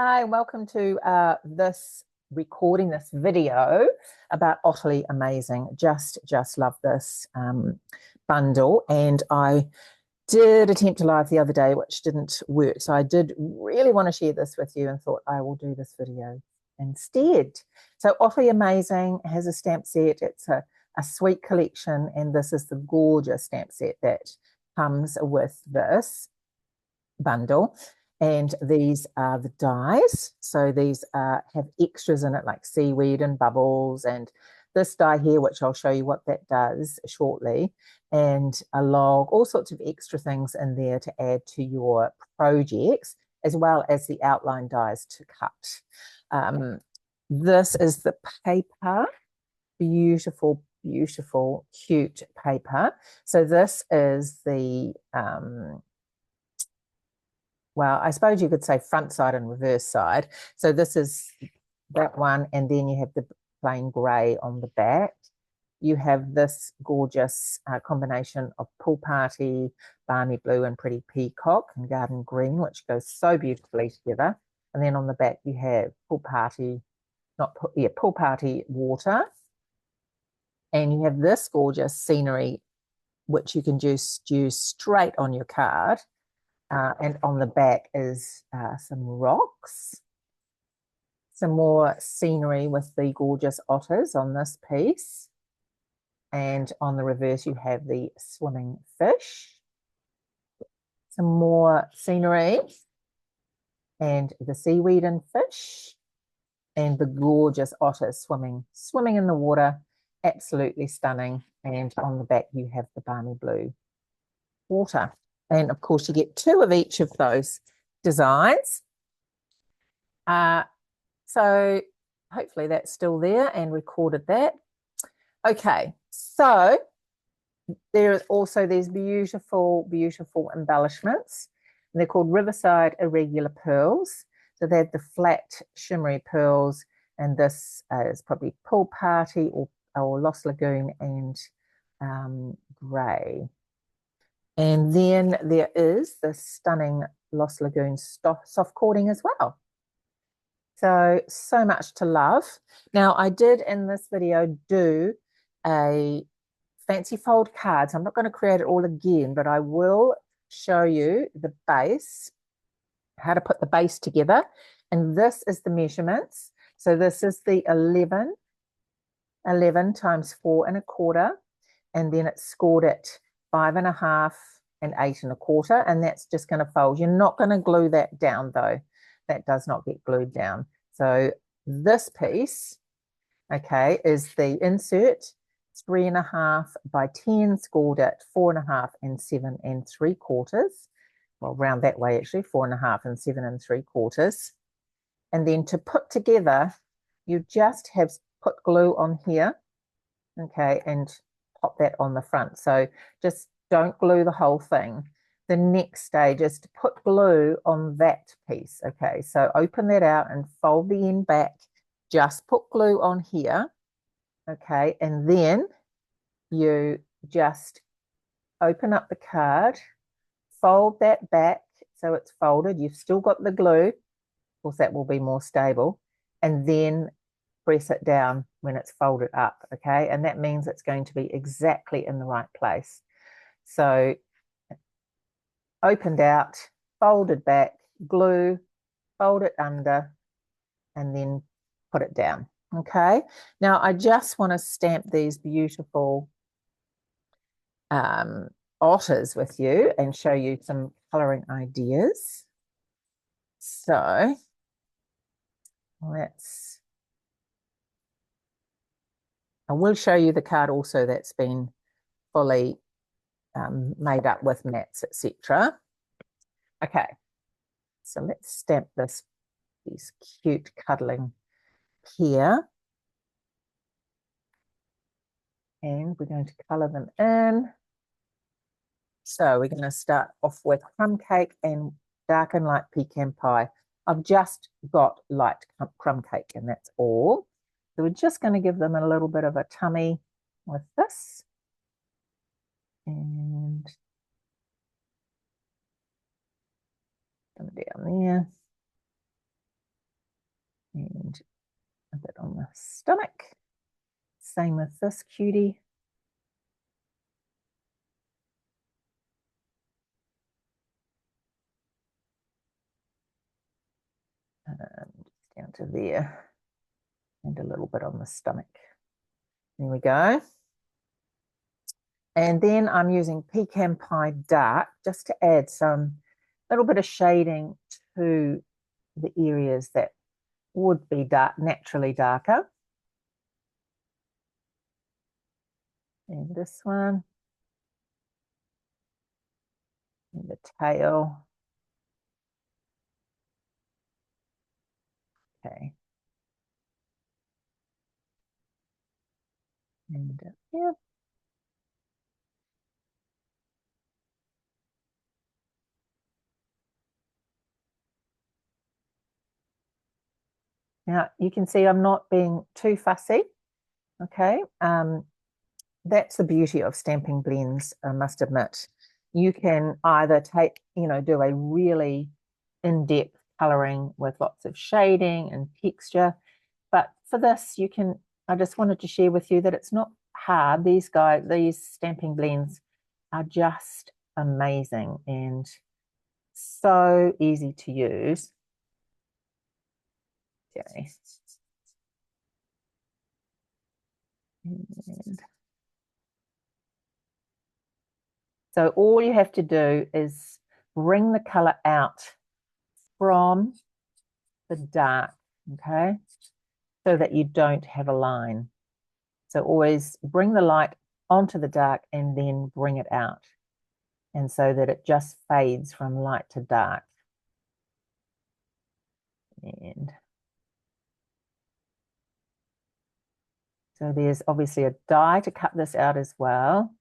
Hi, welcome to this recording, this video about Otterly Amazing. Just love this bundle, and I did attempt a live the other day, which didn't work. So I did really want to share this with you and thought I will do this video instead. So Otterly Amazing has a stamp set. It's a sweet collection, and this is the gorgeous stamp set that comes with this bundle. And these are the dies. So these have extras in it like seaweed and bubbles, and this die here, which I'll show you what that does shortly, and a log, all sorts of extra things in there to add to your projects, as well as the outline dies to cut. This is the paper, beautiful, cute paper. So this is the well, I suppose you could say front side and reverse side. So this is that one, and then you have the plain grey on the back. You have this gorgeous combination of Pool Party, Balmy Blue, and Pretty Peacock and Garden Green, which goes so beautifully together. And then on the back you have Pool Party, Pool Party Water. And you have this gorgeous scenery, which you can just use straight on your card. And on the back is some rocks, some more scenery with the gorgeous otters on this piece. And on the reverse, you have the swimming fish, some more scenery, and the seaweed and fish, and the gorgeous otters swimming in the water, absolutely stunning. And on the back, you have the Balmy Blue water. And of course, you get two of each of those designs. So hopefully that's still there and recorded that. Okay, so there is also these beautiful embellishments. And they're called Riverside Irregular Pearls. So they have the flat shimmery pearls, and this is probably Pool Party or Lost Lagoon and grey. And then there is the stunning Lost Lagoon soft cording as well. So much to love. Now, I did in this video do a fancy fold card. So I'm not going to create it all again, but I will show you the base, how to put the base together. And this is the measurements. So this is the 11 times 4 1/4, and then it's scored at 5 1/2 and 8 1/4, and that's just going to fold. You're not going to glue that down though. That does not get glued down. So this piece, okay, is the insert. It's 3 1/2 by 10, scored at 4 1/2 and 7 3/4. Well, round that way actually, 4 1/2 and 7 3/4. And then to put together, you just have put glue on here, okay, and pop that on the front. So just don't glue the whole thing. The next stage is to put glue on that piece, okay? So open that out and fold the end back. Just put glue on here, okay? And then you just open up the card, fold that back so it's folded. You've still got the glue. Of course, that will be more stable. And then press it down when it's folded up, okay? And that means it's going to be exactly in the right place. So opened out, folded back, glue, fold it under, and then put it down, okay? Now, I just want to stamp these beautiful otters with you and show you some colouring ideas. So I will show you the card also that's been fully made up with mats, etc. Okay, so let's stamp these cute cuddling here. And we're going to colour them in. So we're going to start off with crumb cake and dark and light pecan pie. I've just got light crumb cake, and that's all. So we're just going to give them a little bit of a tummy with this. And down there. a bit on the stomach. Same with this cutie. Just down to there. And a little bit on the stomach. There we go. And then I'm using Pecan Pie Dark just to add some little bit of shading to the areas that would be dark, naturally darker. And this one. And the tail. Okay. And yeah. Now you can see I'm not being too fussy. Okay. That's the beauty of stamping blends, I must admit. You can either take, do a really in-depth coloring with lots of shading and texture. But for this, I just wanted to share with you that it's not hard. These stamping blends are just amazing and so easy to use. Okay. And so all you have to do is bring the color out from the dark, okay, so that you don't have a line. So always bring the light onto the dark and then bring it out. And so that it just fades from light to dark. And so there's obviously a die to cut this out as well.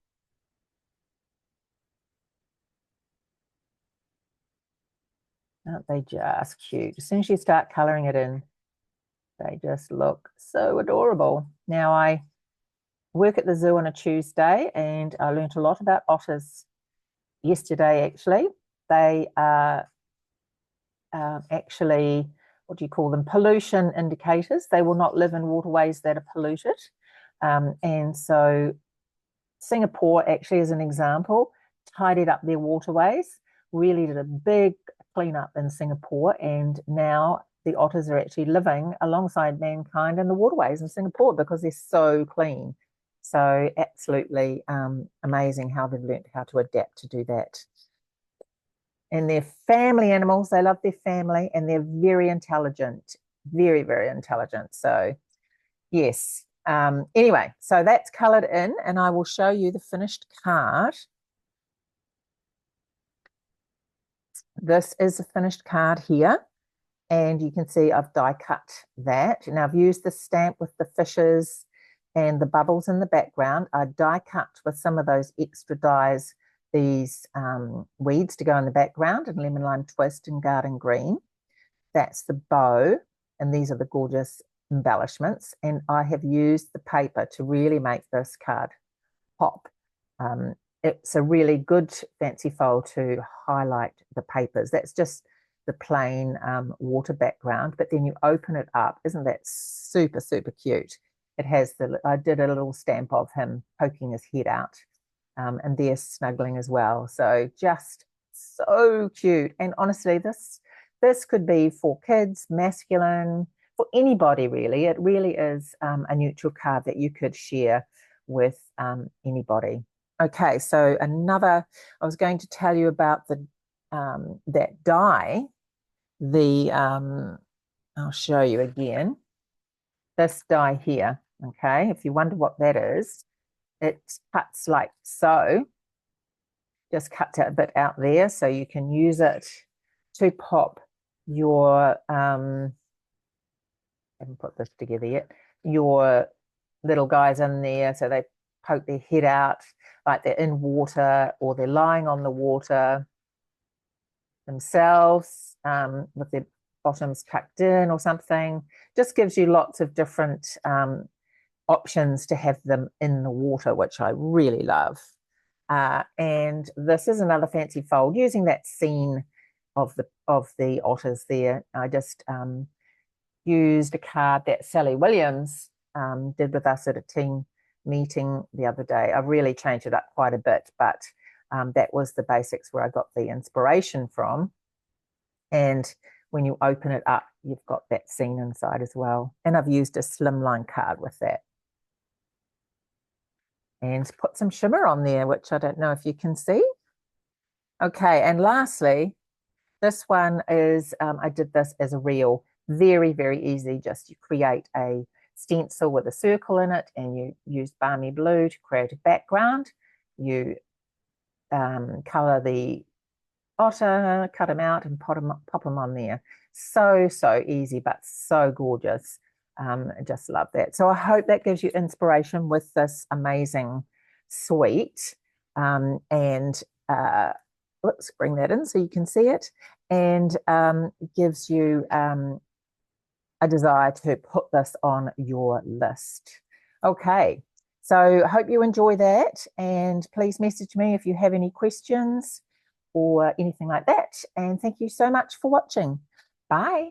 Aren't they just cute? As soon as you start coloring it in, they just look so adorable. Now I work at the zoo on a Tuesday and I learned a lot about otters yesterday actually. They are actually, what do you call them? Pollution indicators. They will not live in waterways that are polluted. And so Singapore actually, as an example, tidied up their waterways, really did a big cleanup in Singapore, and now the otters are actually living alongside mankind in the waterways in Singapore because they're so clean. So absolutely amazing how they've learned how to adapt to do that. And they're family animals. They love their family and they're very intelligent, very, very intelligent. So yes. Anyway, so that's colored in and I will show you the finished card. This is a finished card here. And you can see I've die cut that. Now I've used the stamp with the fishes and the bubbles in the background. I die cut with some of those extra dies, these weeds to go in the background, and lemon lime twist and garden green. That's the bow, and these are the gorgeous embellishments. And I have used the paper to really make this card pop. It's a really good fancy fold to highlight the papers. That's just the plain water background, but then you open it up. Isn't that super, super cute? It has I did a little stamp of him poking his head out, and they're snuggling as well. So just so cute. And honestly, this could be for kids, masculine, for anybody really. It really is a neutral card that you could share with anybody. Okay, so I was going to tell you about that die. I'll show you again. This die here, okay? If you wonder what that is, it cuts like so. Just cuts a bit out there so you can use it to pop your, I haven't put this together yet, your little guys in there so they poke their head out like they're in water or they're lying on the water themselves with their bottoms tucked in or something. Just gives you lots of different options to have them in the water, which I really love. And this is another fancy fold using that scene of the otters there. I just used a card that Sally Williams did with us at a team meeting the other day. I've really changed it up quite a bit, but that was the basics where I got the inspiration from. And when you open it up, you've got that scene inside as well. And I've used a slimline card with that. And put some shimmer on there, which I don't know if you can see. Okay, and lastly, this one is, I did this as a reel. Very, very easy. Just you create a stencil with a circle in it and you use Balmy Blue to create a background. You color the otter, cut them out and pop them on there. So, so easy, but so gorgeous. I just love that. So I hope that gives you inspiration with this amazing suite. And let's bring that in so you can see it. And gives you a desire to put this on your list. Okay, so I hope you enjoy that. And please message me if you have any questions or anything like that. And thank you so much for watching. Bye.